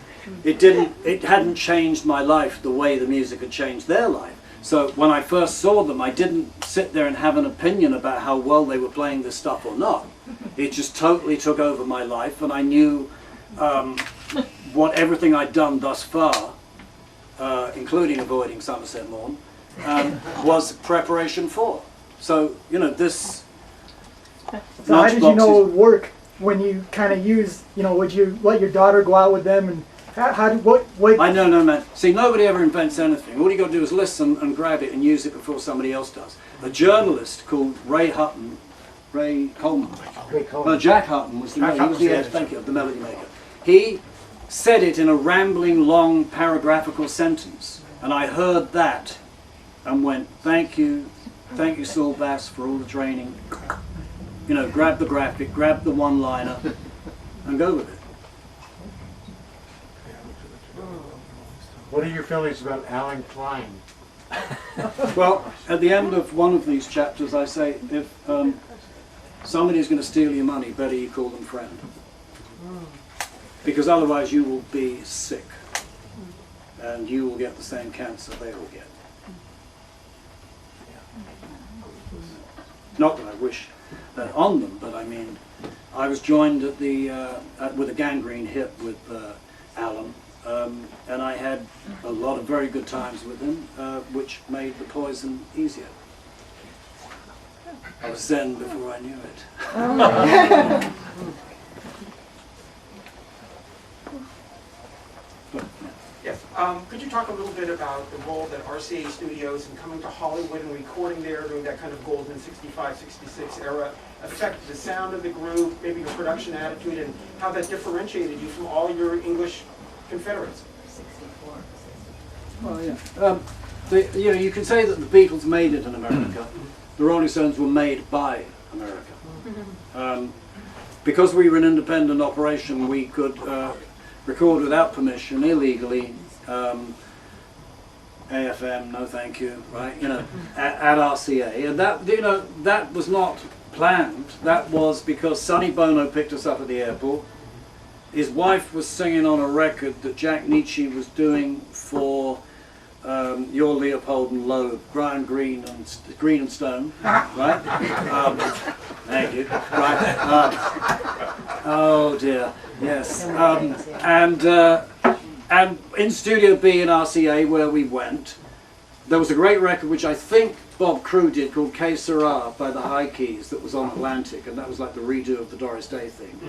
it hadn't changed my life the way the music had changed their life. So when I first saw them, I didn't sit there and have an opinion about how well they were playing this stuff or not. It just totally took over my life, and I knew what everything I'd done thus far, including avoiding Somerset Maugham, was preparation for. So, you know, this... So how did you know it would work when you kind of use, you know, would you let your daughter go out with them and what? I know, no, man. See, nobody ever invents anything. All you got to do is listen and grab it and use it before somebody else does. A journalist called Ray Coleman. No, Jack Hutton was the head, thank you, of the Melody Maker. He said it in a rambling, long, paragraphical sentence, and I heard that and went, thank you, Saul Bass, for all the training. You know, grab the graphic, grab the one-liner, and go with it. What are your feelings about Alan Klein? Well, at the end of one of these chapters, I say, if somebody's going to steal your money, better you call them friend. Because otherwise you will be sick. And you will get the same cancer they will get. Not that I wish that on them, but I mean, I was joined at with a gangrene hip with Alan. And I had a lot of very good times with him, which made the poison easier. I was Zen before I knew it. Yes. Could you talk a little bit about the role that RCA Studios and coming to Hollywood and recording there during that kind of golden 65, 66 era affected the sound of the group, maybe your production attitude, and how that differentiated you from all your English Confederates? Well, yeah. You know, you can say that the Beatles made it in America. The Rolling Stones were made by America. Because we were an independent operation, we could record without permission, illegally. AFM, no thank you, right? You know, at RCA, and that, you know, that was not planned. That was because Sonny Bono picked us up at the airport. His wife was singing on a record that Jack Nietzsche was doing for Your Leopold and Loeb, Brian Green and Stone, right? Thank you. Right. Oh dear. Yes. And in Studio B in RCA, where we went, there was a great record which I think Bob Crew did called Que Sera by the High Keys that was on Atlantic, and that was like the redo of the Doris Day thing.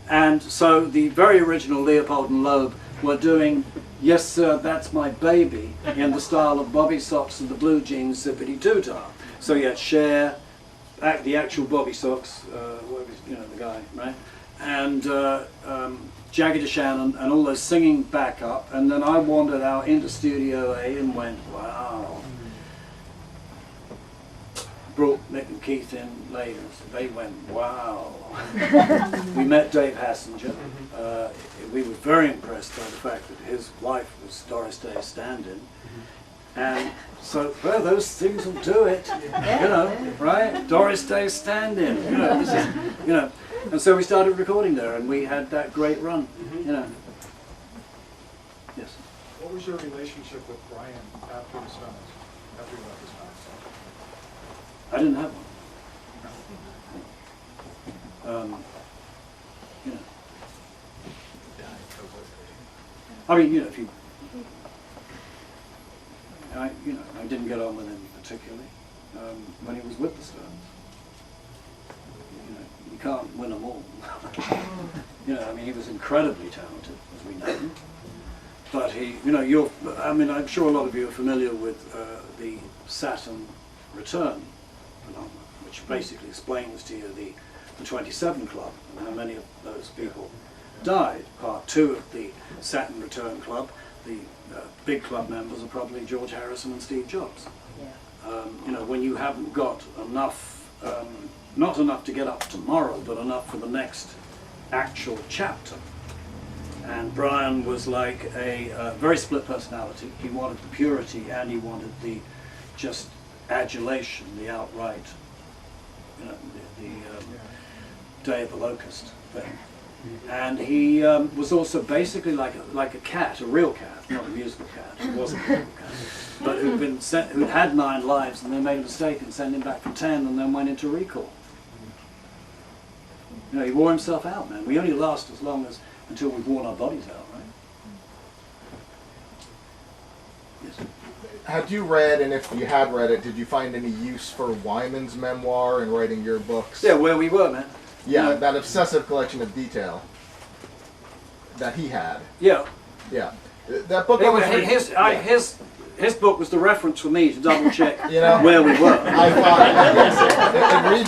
And so the very original Leopold and Loeb were doing Yes Sir, That's My Baby in the style of Bobby Sox and the Blue Jeans Zippity Doo-Dah. So you had Cher, the actual Bobby Sox, you know, the guy, right? And Jackie DeShannon and all those singing back up, and then I wandered out into Studio A and went, wow. Brought Mick and Keith in later, so they went, wow. We met Dave Hassinger. We were very impressed by the fact that his wife was Doris Day's stand-in. And so, well, those things will do it, you know, right? Doris Day's stand-in, you know, this is, you know. And so we started recording there, and we had that great run, you know. Yes. What was your relationship with Brian after the Stones? After you left the Stones? I didn't have one. You know. I mean, you know, if you, I didn't get on with him particularly when he was with the Stones. You know, you can't win them all. You know, I mean, he was incredibly talented, as we know. But he, you know, I mean, I'm sure a lot of you are familiar with the Saturn return phenomenon, which basically explains to you the 27 Club and how many of those people died. Part 2 of the Saturn Return Club, the big club members are probably George Harrison and Steve Jobs. Yeah. You know, when you haven't got enough, not enough to get up tomorrow, but enough for the next actual chapter. And Brian was like a very split personality. He wanted the purity and he wanted the just adulation, the outright, you know, the Day of the Locust thing. And he was also basically like a cat, a real cat, not a musical cat. He wasn't a real cat, but who'd had 9 lives and they made a mistake and sent him back for 10 and then went into recall. You know, he wore himself out, man. We only last as long as until we've worn our bodies out, right? Yes. Had you read, and if you had read it, did you find any use for Wyman's memoir in writing your books? Yeah, Where We Were, man. Yeah, that obsessive collection of detail that he had. Yeah. Yeah. That book. His book was the reference for me to double check you know, where we were. I thought, yes,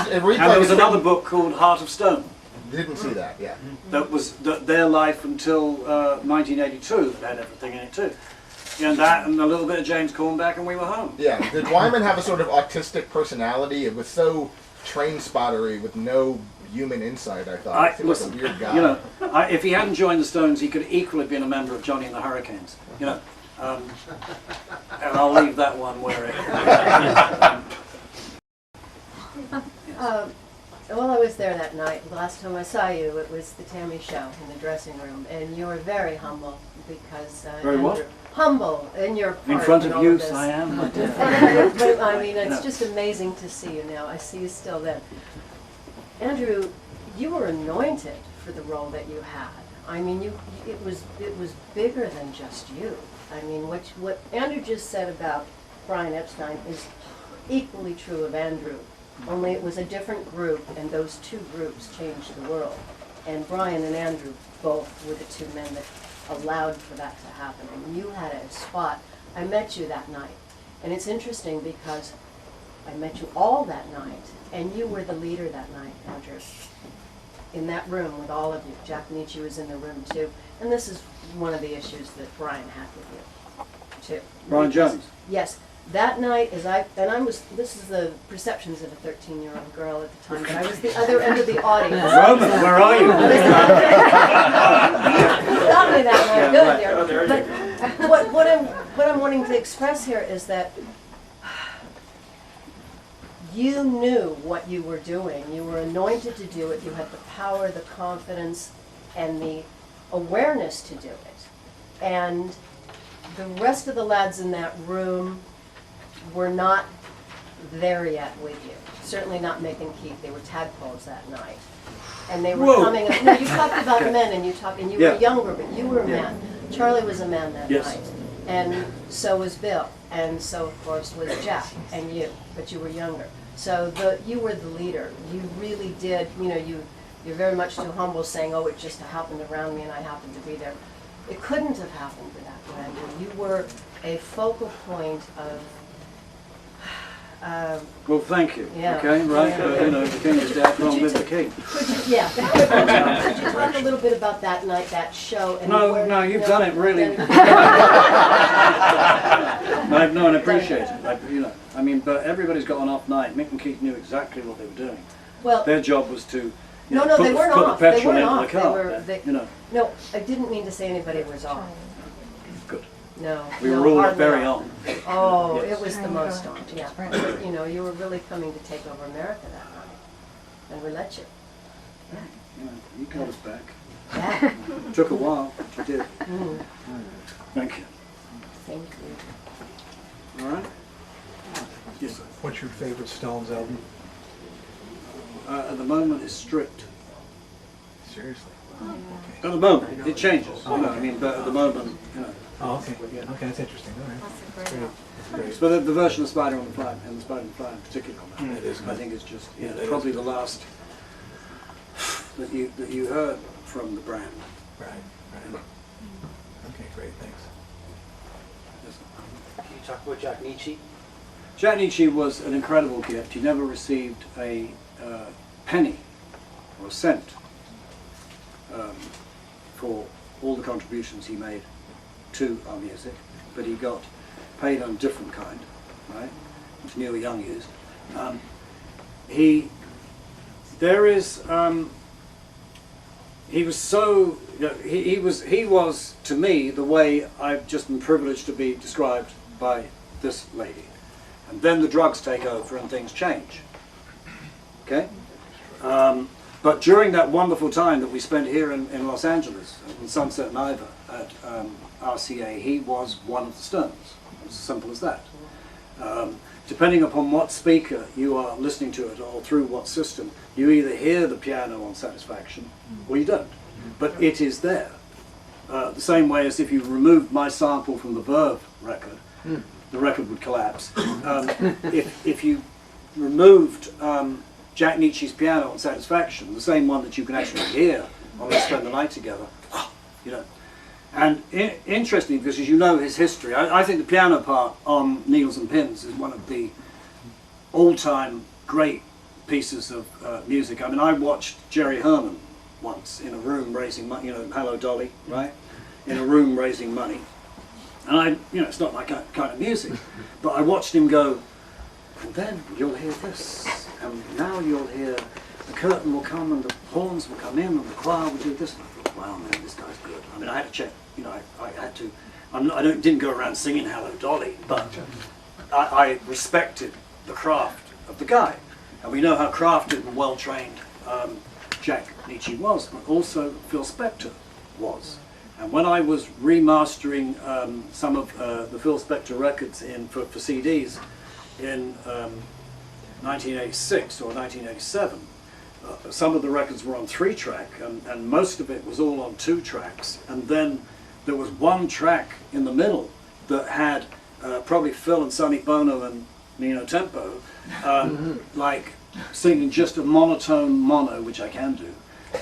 it reads and like there was another book called Heart of Stone. Didn't see that, yeah. That was their life until 1982, that had everything in it too. And that and a little bit of James Cornback and we were home. Yeah, did Wyman have a sort of autistic personality? It was so train-spottery with no human insight, I thought. Listen, like a weird guy. you know, if he hadn't joined the Stones, he could equally have been a member of Johnny and the Hurricanes. You know, and I'll leave that one where it. Well, I was there that night. The last time I saw you, it was the Tammy show in the dressing room, and you were very humble because very what? Humble in your part in front of all you, of this. I am. But, I mean, it's just amazing to see you now. I see you still then. Andrew, you were anointed for the role that you had. I mean, it was bigger than just you. I mean, what Andrew just said about Brian Epstein is equally true of Andrew. Only it was a different group, and those 2 groups changed the world. And Brian and Andrew both were the 2 men that allowed for that to happen. And you had a spot. I met you that night. And it's interesting because I met you all that night, and you were the leader that night, Andrew. In that room with all of you. Jack Nietzsche was in the room too. And this is one of the issues that Brian had with you, too. Brian Jones? Yes. That night, this is the perceptions of a 13-year-old girl at the time, but I was the other end of the audience. Roman, where are you? Got me that night, good there. But what I'm wanting to express here is that you knew what you were doing. You were anointed to do it. You had the power, the confidence, and the awareness to do it. And the rest of the lads in that room were not there yet with you. Certainly not Mick and Keith. They were tadpoles that night. And they were Whoa. coming up. No, you talked about men, and you Yeah. were younger, but you were a Yeah. man. Charlie was a man that Yes. night. And so was Bill. And so, of course, was Jack and you. But you were younger. So you were the leader. You really did, you're very much too humble saying, oh, it just happened around me and I happened to be there. It couldn't have happened without you, Andrew. You were a focal point of Well, thank you. Yeah. Okay, right. Yeah. The king is dead, long live the king. Could you talk a little bit about that night, that show? And No, where, no, you've done it really. then- No, and I appreciate it. But everybody's got an off night. Mick and Keith knew exactly what they were doing. Well, Their job was to no, put, they weren't put off. the They petrol weren't into off. the car. No, I didn't mean to say anybody was off. Good. No. We no, were all hardly very off. on. Oh, Yes. it was the most on, yeah. You were really coming to take over America that night. And we let you. You got us back. Yeah. It took a while, but you did. Thank you. Thank you. All right? Yes, sir. What's your favorite Stones album? At the moment, it's Stripped. Seriously? At the moment, it changes. But at the moment, Oh, okay. Okay, that's interesting. All right. That's great. That's great. But the version of Spider on the Fly, and the Spider on the Fly in particular, That is I good. think it's just Yeah, that probably is the last that you heard from the brand. Right. Okay, great. Thanks. Yes, sir. Can you talk about Jack Nietzsche? Jack Nietzsche was an incredible gift. He never received a penny or a cent for all the contributions he made to our music, but he got paid on a different kind, right, which Neil Young used. He was to me the way I've just been privileged to be described by this lady. And then the drugs take over and things change. Okay? But during that wonderful time that we spent here in Los Angeles, in Sunset and Ivor at RCA, he was one of the Stones. It's as simple as that. Depending upon what speaker you are listening to it or through what system, you either hear the piano on Satisfaction or you don't. But it is there. The same way as if you removed my sample from the Verve record, the record would collapse. If you removed Jack Nietzsche's piano on Satisfaction, the same one that you can actually hear on Let's Spend the Night Together, And interesting, because as you know his history, I think the piano part on Needles and Pins is one of the all-time great pieces of music. I mean, I watched Jerry Herman once in a room raising money, Hello Dolly, right? In a room raising money. And it's not my kind of music, but I watched him go, and then you'll hear this, and now you'll hear the curtain will come and the horns will come in and the choir will do this. And I thought, wow, man, this guy's good. I mean, I had to check, I had to, didn't go around singing Hello Dolly, but I respected the craft of the guy. And we know how crafted and well-trained Jack Nietzsche was, but also Phil Spector was. And when I was remastering some of the Phil Spector records for CDs in 1986 or 1987, some of the records were on 3-track, and most of it was all on 2 tracks. And then there was one track in the middle that had probably Phil and Sonny Bono and Nino Tempo, like singing just a monotone mono, which I can do.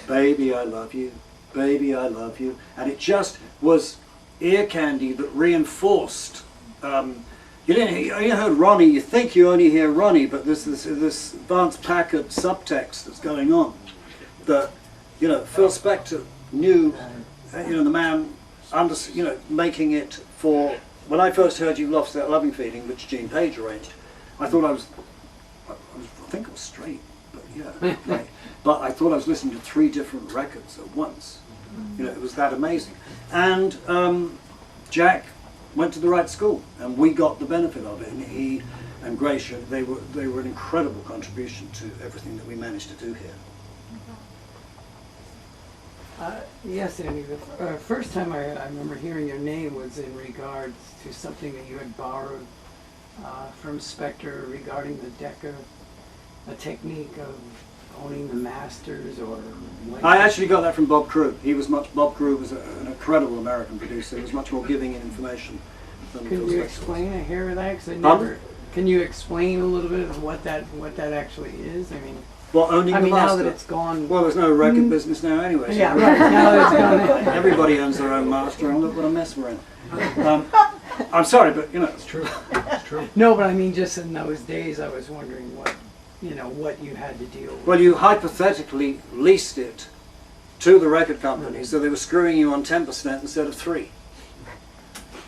Baby, I love you. Baby, I love you. And it just was ear candy that reinforced. You heard Ronnie, you think you only hear Ronnie, but there's this Vance Packard subtext that's going on. That, Phil Spector knew, the man, making it for. When I first heard You Lost That Loving Feeling, which Gene Page arranged, I thought I think I was straight, but yeah, right. But I thought I was listening to 3 different records at once. It was that amazing. And Jack went to the right school, and we got the benefit of it. And and Gracia, they were an incredible contribution to everything that we managed to do here. Yes, Andy. The first time I remember hearing your name was in regards to something that you had borrowed from Spector regarding the Decker, a technique of owning the masters or. I actually got that from Bob Crew. Bob Crew was an incredible American producer. He was much more giving in information than Can Phil you Spector explain a hair of that? 'Cause I Pardon? never. Can you explain a little bit of what that actually is? I mean. Well, owning the master. Now that it's gone. Well, there's no record business now anyway. So Yeah, right. Now that it's gone. Everybody owns their own master, and look what a mess we're in. I'm sorry, but you know, it's true. It's true. No, but I mean, just in those days, I was wondering what you had to deal with. Well, you hypothetically leased it to the record company, so they were screwing you on 10% instead of 3%.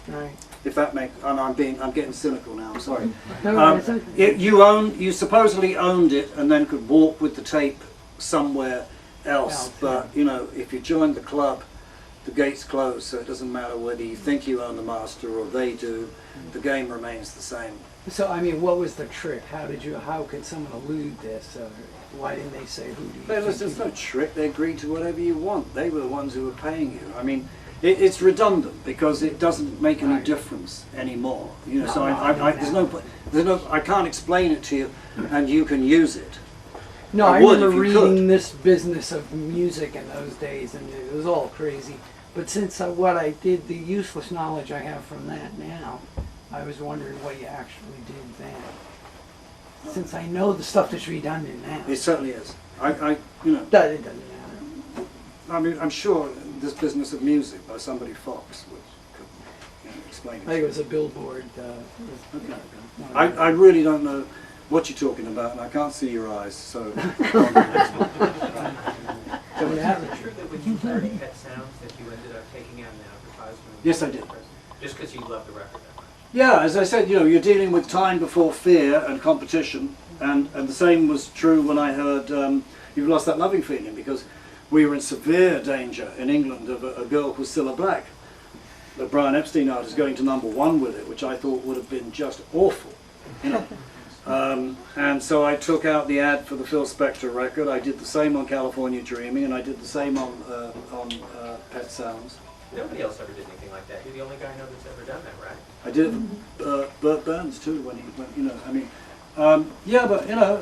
Right. If that makes, and I'm getting cynical now. I'm sorry. No, it's okay. You supposedly owned it, and then could walk with the tape somewhere else. But you know, if you joined the club, the gates close, so it doesn't matter whether you think you own the master or they do. The game remains the same. So I mean, what was the trick? How could someone elude this? Why didn't they say who do you think There's no trick. They agreed to whatever you want. They were the ones who were paying you. I mean, it's redundant because it doesn't make any difference anymore. You know, so I can't explain it to you, and you can use it. No, I remember reading this business of music in those days, and it was all crazy. But since what I did, the useless knowledge I have from that now, I was wondering what you actually did then. Since I know the stuff that's redundant now. It certainly is. You know. It doesn't matter. I mean, I'm sure this business of music by somebody Fox could explain it. I think it was a billboard. Okay. I really don't know what you're talking about, and I can't see your eyes, so. Is it true that when you heard Pet Sounds that you ended up taking out an advertisement? Yes, I did. Just because you love the record that much? Yeah, as I said, you know, you're dealing with time before fear and competition, and the same was true when I heard You've Lost That Loving Feeling, because we were in severe danger in England of a girl called Cilla Black. The Brian Epstein artist going to #1 with it, which I thought would have been just awful, you know. And so I took out the ad for the Phil Spector record. I did the same on California Dreaming, and I did the same on Pet Sounds. Nobody else ever did anything like that. You're the only guy I know that's ever done that, right? I did Burt Burns too when he went, you know, I mean, yeah, but you know,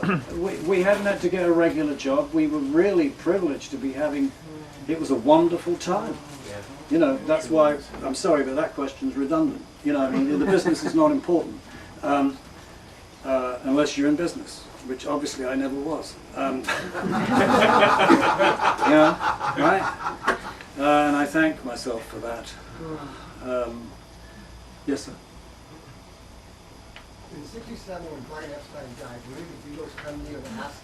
we hadn't had to get a regular job. We were really privileged to be having, it was a wonderful time. You know, that's why, I'm sorry, but that question's redundant. You know, I mean, the business is not important. Unless you're in business, which obviously I never was. Yeah, right? And I thank myself for that. Yes, sir. In '67, when Brian Epstein died, were the Beatles come to you and ask,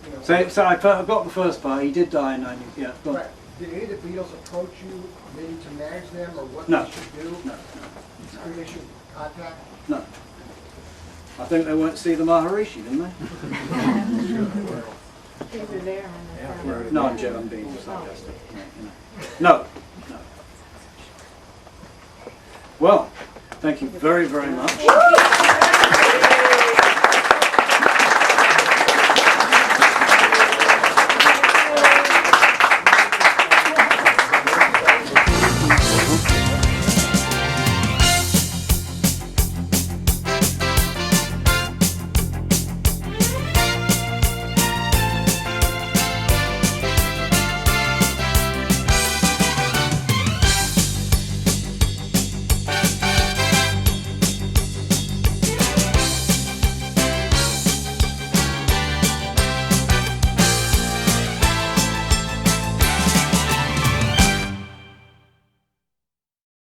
you know... So I got the first part. He did die in 90. Yeah. Go on. Right. Did any of the Beatles approach you, maybe to manage them, or what No. they should do? No. Who they should contact? No. I think they went to see the Maharishi, didn't they? They were there when the No, I'm joking. I'm being sarcastic. No. No. Well, thank you very, very much.